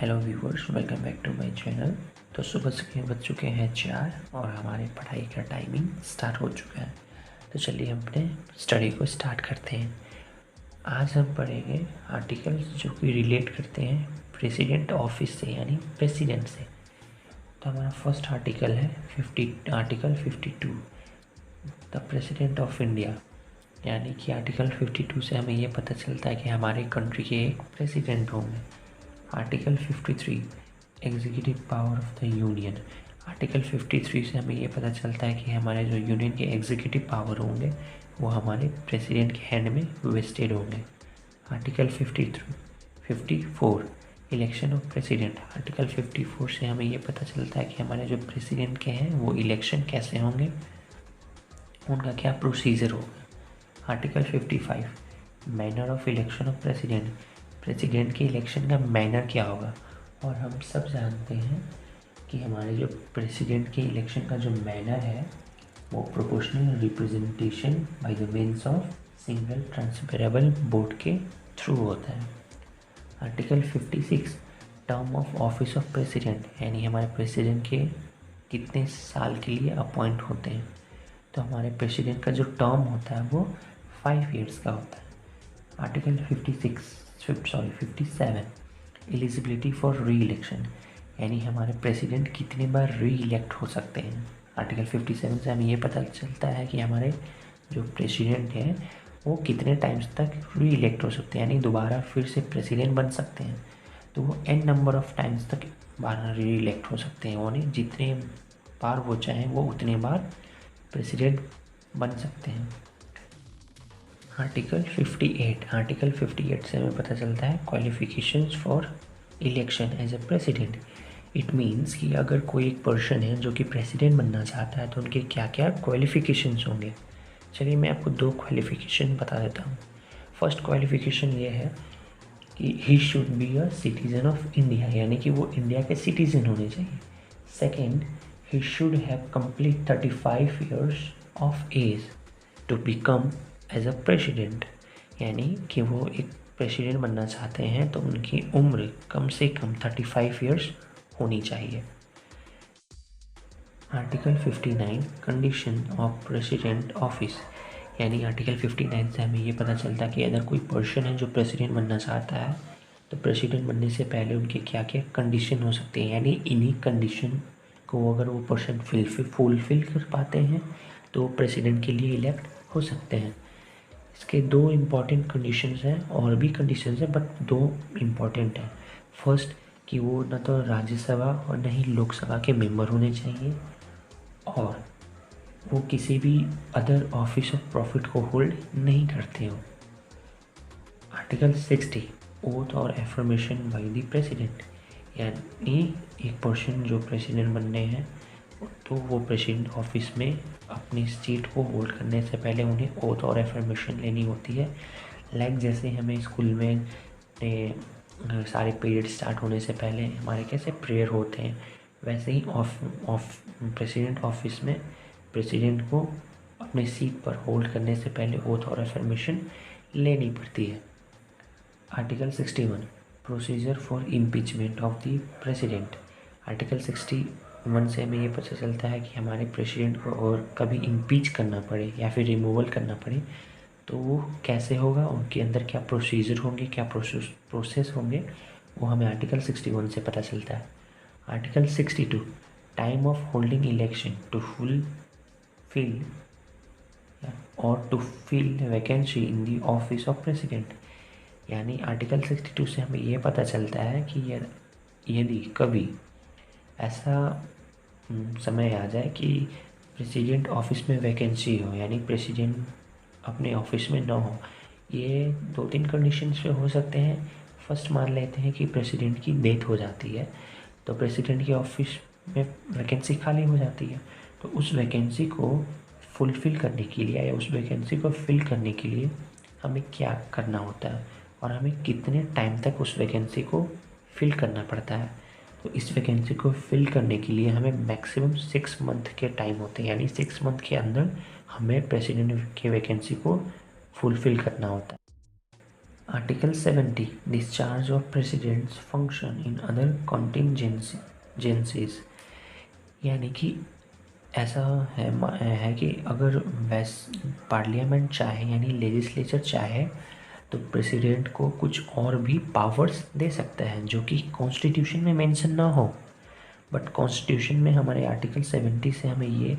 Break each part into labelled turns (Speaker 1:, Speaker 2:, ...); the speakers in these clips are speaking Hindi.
Speaker 1: Hello viewers, welcome back to my channel. तो सुबह के बज चुके हैं 4 और हमारे पढ़ाई का टाइमिंग स्टार्ट हो चुका है। तो चलिए हम अपने स्टडी को स्टार्ट करते हैं। आज हम पढ़ेंगे आर्टिकल्स जो कि रिलेट करते हैं प्रेसिडेंट ऑफिस से, यानी प्रेसिडेंट से। तो हमारा फर्स्ट आर्टिकल है article 52, the president of India. यानी कि आर्टिकल 52 से हमें ये पता चलता है कि हमारे कंट्री के एक प्रेसिडेंट होंगे। Article 53, executive power of the union. Article 53 से हमें ये पता चलता है कि हमारे जो यूनियन के एग्जीक्यूटिव पावर होंगे वो हमारे प्रेसिडेंट के हैंड में वेस्टेड होंगे। Article 54, election of president. Article 54 से हमें ये पता चलता है कि हमारे जो प्रेसिडेंट के हैं वो इलेक्शन कैसे होंगे, उनका क्या प्रोसीजर होगा। Article 55, manner of election of president. President के इलेक्शन का मैनर क्या होगा। और हम सब जानते हैं कि हमारे जो प्रेसिडेंट के इलेक्शन का जो मैनर है वो proportional representation by the means of single transferable vote के थ्रू होता है। Article 56, term of office of president, यानी हमारे प्रेसिडेंट के कितने साल के लिए अपॉइंट होते हैं। तो हमारे प्रेसिडेंट का जो टर्म होता है वो 5 ईयर्स का होता है। आर्टिकल 57, एलिजिबिलिटी फॉर री इलेक्शन, यानी हमारे प्रेसिडेंट कितने बार री इलेक्ट हो सकते हैं। आर्टिकल 57 से हमें ये पता चलता है कि हमारे जो प्रेसिडेंट हैं वो कितने टाइम्स तक री इलेक्ट हो सकते हैं, यानी दोबारा फिर से प्रेसिडेंट बन सकते हैं। तो वो n नंबर ऑफ टाइम्स तक बार री इलेक्ट हो सकते हैं, यानी जितने बार वो चाहें वो उतने बार प्रेसिडेंट बन सकते हैं। आर्टिकल 58 से हमें पता चलता है qualifications for election as a president. It means कि अगर कोई एक पर्सन है जो कि प्रेसिडेंट बनना चाहता है तो उनके क्या क्या क्वालिफिकेशंस होंगे। चलिए मैं आपको 2 क्वालिफिकेशन बता देता हूँ। फर्स्ट क्वालिफिकेशन ये है कि he should be a citizen of India, यानी कि वो इंडिया के सिटीज़न होने चाहिए। Second, he should have complete 35 years of age to become as a president, यानी कि वो एक प्रेसिडेंट बनना चाहते हैं तो उनकी उम्र कम से कम 35 ईयर्स होनी चाहिए। Article 59, condition of president office, यानी आर्टिकल 59 से हमें ये पता चलता है कि अगर कोई पर्सन है जो प्रेसिडेंट बनना चाहता है तो प्रेसिडेंट बनने से पहले उनके क्या क्या कंडीशन हो सकते हैं, यानी इन्हीं कंडीशन को अगर वो पर्सन फुलफिल कर पाते हैं तो प्रेसिडेंट के लिए इलेक्ट हो सकते हैं। इसके 2 इम्पॉर्टेंट कंडीशंस हैं, और भी कंडीशंस हैं बट 2 इम्पॉर्टेंट हैं। फर्स्ट कि वो न तो राज्यसभा और न ही लोकसभा के मेंबर होने चाहिए, और वो किसी भी अदर ऑफिस ऑफ प्रॉफिट को होल्ड नहीं करते हो। आर्टिकल 60, ओथ और एफर्मेशन बाय द प्रेसिडेंट, यानी एक पर्सन जो प्रेसिडेंट बनने हैं तो वो प्रेसिडेंट ऑफिस में अपनी सीट को होल्ड करने से पहले उन्हें ओथ और एफर्मेशन लेनी होती है। लाइक जैसे हमें स्कूल में सारे पीरियड स्टार्ट होने से पहले हमारे कैसे प्रेयर होते हैं, वैसे ही प्रेसिडेंट ऑफिस में प्रेसिडेंट को अपनी सीट पर होल्ड करने से पहले ओथ और एफर्मेशन लेनी पड़ती है। Article 61, procedure for impeachment of the president. Article 61 से हमें ये पता चलता है कि हमारे प्रेसिडेंट को और कभी इम्पीच करना पड़े या फिर रिमूवल करना पड़े तो वो कैसे होगा, उनके अंदर क्या प्रोसीजर होंगे, क्या प्रोसेस होंगे, वो हमें आर्टिकल 61 से पता चलता है। Article 62, time of holding election to fulfil और to fill vacancy in the office of president, यानी आर्टिकल 62 से हमें ये पता चलता है कि यदि कभी ऐसा समय आ जाए कि प्रेसिडेंट ऑफिस में वैकेंसी हो, यानी प्रेसिडेंट अपने ऑफिस में ना हो, ये 2-3 कंडीशंस पे हो सकते हैं। फर्स्ट मान लेते हैं कि प्रेसिडेंट की डेथ हो जाती है तो प्रेसिडेंट के ऑफिस में वैकेंसी खाली हो जाती है, तो उस वैकेंसी को फुलफ़िल करने के लिए या उस वैकेंसी को फिल करने के लिए हमें क्या करना होता है और हमें कितने टाइम तक उस वैकेंसी को फिल करना पड़ता है। तो इस वैकेंसी को फिल करने के लिए हमें मैक्सिमम 6 मंथ के टाइम होते हैं, यानी 6 मंथ के अंदर हमें प्रेसिडेंट की वैकेंसी को फुलफ़िल करना होता है। Article 70 discharge of president's function in other contingencies, यानी कि ऐसा है कि अगर पार्लियामेंट चाहे यानी लेजिस्लेचर चाहे तो प्रेसिडेंट को कुछ और भी पावर्स दे सकता है जो कि कॉन्स्टिट्यूशन में मेंशन ना हो, बट कॉन्स्टिट्यूशन में हमारे आर्टिकल 70 से हमें ये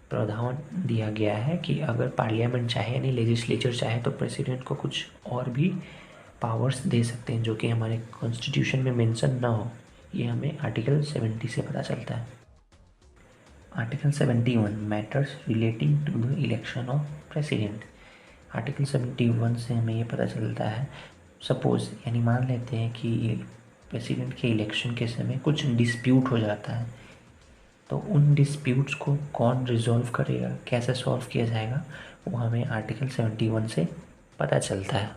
Speaker 1: प्रावधान दिया गया है कि अगर पार्लियामेंट चाहे यानी लेजिस्लेचर चाहे तो प्रेसिडेंट को कुछ और भी पावर्स दे सकते हैं जो कि हमारे कॉन्स्टिट्यूशन में मेंशन ना हो। ये हमें आर्टिकल 70 से पता चलता है। Article 71 matters relating to the election of president. Article 71 से हमें ये पता चलता है, सपोज़ यानी मान लेते हैं कि प्रेसिडेंट के इलेक्शन के समय कुछ डिस्प्यूट हो जाता है, तो उन डिस्प्यूट्स को कौन रिजॉल्व करेगा, कैसे सॉल्व किया जाएगा, वो हमें आर्टिकल 71 से पता चलता है।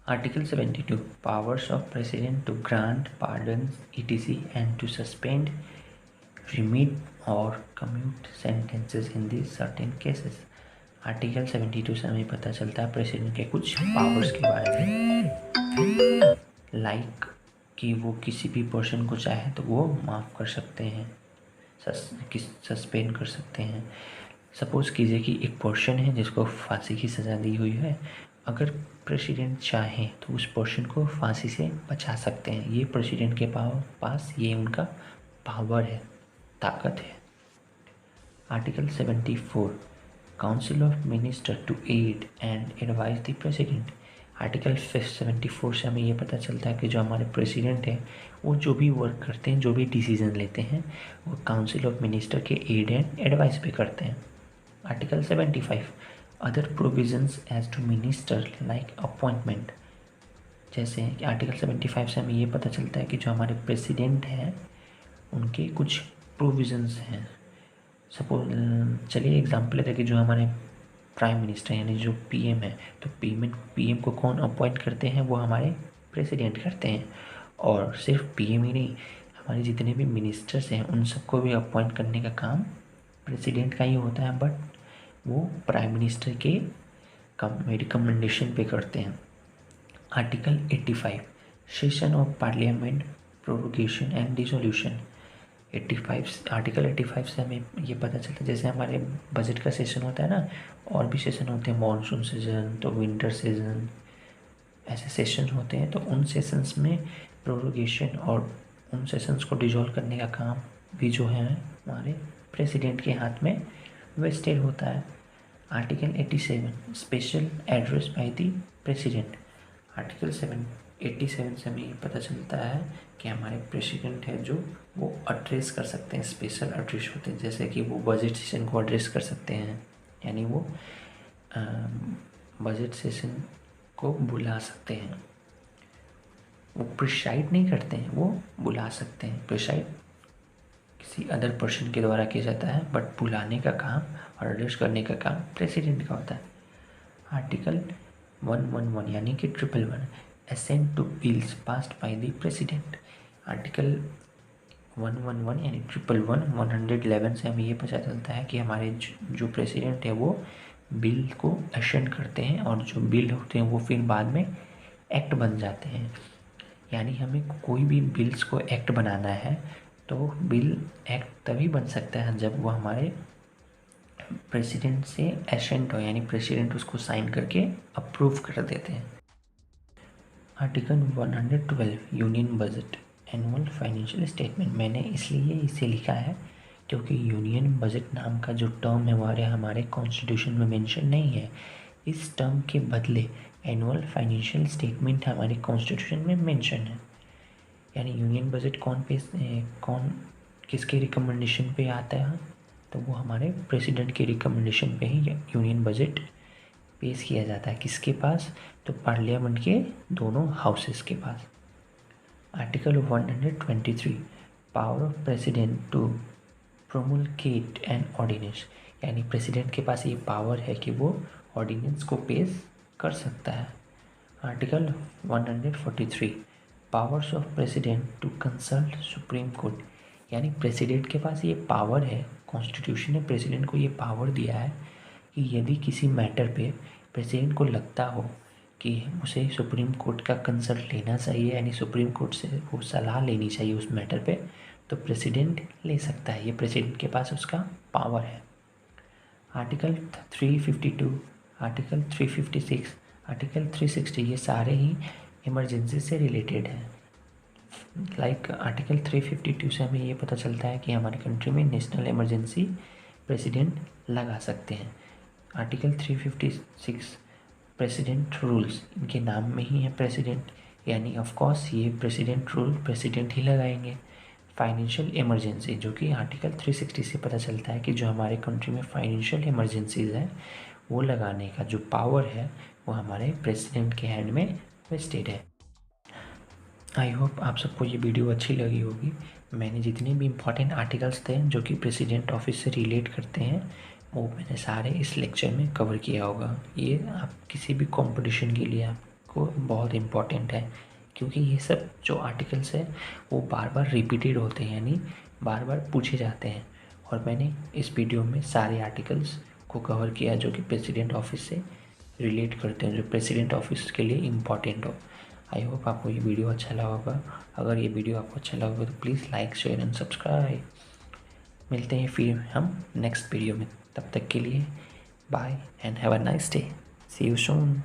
Speaker 1: Article 72 powers of president to grant pardons etc and to suspend remit और commute sentences in the certain cases. Article 72 से हमें पता चलता है प्रेसिडेंट के कुछ पावर्स के बारे में, लाइक कि वो किसी भी पर्सन को चाहे तो वो माफ़ कर सकते हैं, सस्पेंड कर सकते हैं। सपोज़ कीजिए कि एक पर्सन है जिसको फांसी की सज़ा दी हुई है, अगर प्रेसिडेंट चाहे तो उस पर्सन को फांसी से बचा सकते हैं। ये प्रेसिडेंट के पास ये उनका पावर है, ताकत है। Article 74 council of minister to aid and advise the president. Article 74 से हमें ये पता चलता है कि जो हमारे प्रेसिडेंट हैं वो जो भी वर्क करते हैं, जो भी डिसीजन लेते हैं, वो काउंसिल ऑफ मिनिस्टर के एड एंड एडवाइस पे करते हैं। Article 75 other provisions as to minister like appointment. जैसे कि आर्टिकल 75 से हमें ये पता चलता है कि जो हमारे प्रेसिडेंट हैं उनके कुछ प्रोविजंस हैं। सपोज चलिए एग्जांपल लेते हैं कि जो हमारे प्राइम मिनिस्टर यानी जो पीएम है, तो पीएम को कौन अपॉइंट करते हैं, वो हमारे प्रेसिडेंट करते हैं। और सिर्फ पीएम ही नहीं, हमारे जितने भी मिनिस्टर्स हैं उन सबको भी अपॉइंट करने का काम प्रेसिडेंट का ही होता है, बट वो प्राइम मिनिस्टर के रिकमेंडेशन पे करते हैं। Article 85 session of parliament prorogation and dissolution. Article 85 से हमें ये पता चलता है, जैसे हमारे बजट का सेशन होता है ना, और भी सेशन होते हैं, मॉनसून सीजन, तो विंटर सीजन, ऐसे सेशन होते हैं। तो उन सेशंस में प्रोरोगेशन और उन सेशंस को डिसॉल्व करने का काम भी जो है हमारे प्रेसिडेंट के हाथ में वेस्टेड होता है। Article 87 special address bye the president. Article 87 से हमें ये पता चलता है कि हमारे प्रेसिडेंट है जो वो एड्रेस कर सकते हैं, स्पेशल एड्रेस होते हैं, जैसे कि वो बजट सेशन को एड्रेस कर सकते हैं, यानी वो बजट सेशन को बुला सकते हैं। वो प्रिसाइड नहीं करते हैं, वो बुला सकते हैं। प्रिसाइड किसी अदर पर्सन के द्वारा किया जाता है, बट बुलाने का काम और एड्रेस करने का काम प्रेसिडेंट का होता है। आर्टिकल 111 यानी कि 111 assent to bills passed by the president. Article 111 यानी 111 से हमें ये पता चलता है कि हमारे जो प्रेसिडेंट है वो बिल को असेंट करते हैं, और जो बिल होते हैं वो फिर बाद में एक्ट बन जाते हैं। यानी हमें कोई भी बिल्स को एक्ट बनाना है तो बिल एक्ट तभी बन सकता है जब वो हमारे प्रेसिडेंट से एसेंट हो, यानी प्रेसिडेंट उसको साइन करके अप्रूव कर देते हैं। Article 112 union budget annual financial statement. मैंने इसलिए इसे लिखा है क्योंकि यूनियन बजट नाम का जो टर्म है हमारे कॉन्स्टिट्यूशन में मेंशन नहीं है। इस टर्म के बदले एनुअल फाइनेंशियल स्टेटमेंट हमारे कॉन्स्टिट्यूशन में मेंशन है। यानी यूनियन बजट कौन किसके रिकमेंडेशन पे आता है, तो वो हमारे प्रेसिडेंट के रिकमेंडेशन पे ही यूनियन बजट पेश किया जाता है। किसके पास, तो पार्लियामेंट के दोनों हाउसेस के पास। Article 123 power of president to promulgate an ordinance. यानी प्रेसिडेंट के पास ये पावर है कि वो ऑर्डिनेंस को पेश कर सकता है। Article 143 powers of president to consult supreme court. यानी प्रेसिडेंट के पास ये पावर है, कॉन्स्टिट्यूशन ने प्रेसिडेंट को ये पावर दिया है कि यदि किसी मैटर पे प्रेसिडेंट को लगता हो कि उसे सुप्रीम कोर्ट का कंसल्ट लेना चाहिए, यानी सुप्रीम कोर्ट से वो सलाह लेनी चाहिए उस मैटर पे, तो प्रेसिडेंट ले सकता है। ये प्रेसिडेंट के पास उसका पावर है। आर्टिकल 352, आर्टिकल 356, आर्टिकल 360 ये सारे ही इमरजेंसी से रिलेटेड हैं। लाइक आर्टिकल 352 से हमें ये पता चलता है कि हमारी कंट्री में नेशनल इमरजेंसी प्रेसिडेंट लगा सकते हैं। आर्टिकल 356 प्रेसिडेंट रूल्स, इनके नाम में ही है प्रेसिडेंट, यानी ऑफ कोर्स ये प्रेसिडेंट रूल प्रेसिडेंट ही लगाएंगे। फाइनेंशियल इमरजेंसी, जो कि आर्टिकल 360 से पता चलता है कि जो हमारे कंट्री में फाइनेंशियल इमरजेंसीज हैं वो लगाने का जो पावर है वो हमारे प्रेसिडेंट के हैंड में वेस्टेड है। आई होप आप सबको ये वीडियो अच्छी लगी होगी। मैंने जितने भी इम्पॉर्टेंट आर्टिकल्स थे जो कि प्रेसिडेंट ऑफिस से रिलेट करते हैं वो मैंने सारे इस लेक्चर में कवर किया होगा। ये आप किसी भी कंपटीशन के लिए आपको बहुत इम्पॉर्टेंट है, क्योंकि ये सब जो आर्टिकल्स है वो बार बार रिपीटेड होते हैं, यानी बार बार पूछे जाते हैं। और मैंने इस वीडियो में सारे आर्टिकल्स को कवर किया जो कि प्रेसिडेंट ऑफिस से रिलेट करते हैं, जो प्रेसिडेंट ऑफिस के लिए इम्पॉर्टेंट हो। आई होप आपको ये वीडियो अच्छा लगा होगा। अगर ये वीडियो आपको अच्छा लगा होगा तो please like, share and subscribe. मिलते हैं फिर हम नेक्स्ट वीडियो में, तब तक के लिए bye and have a nice day. See you soon.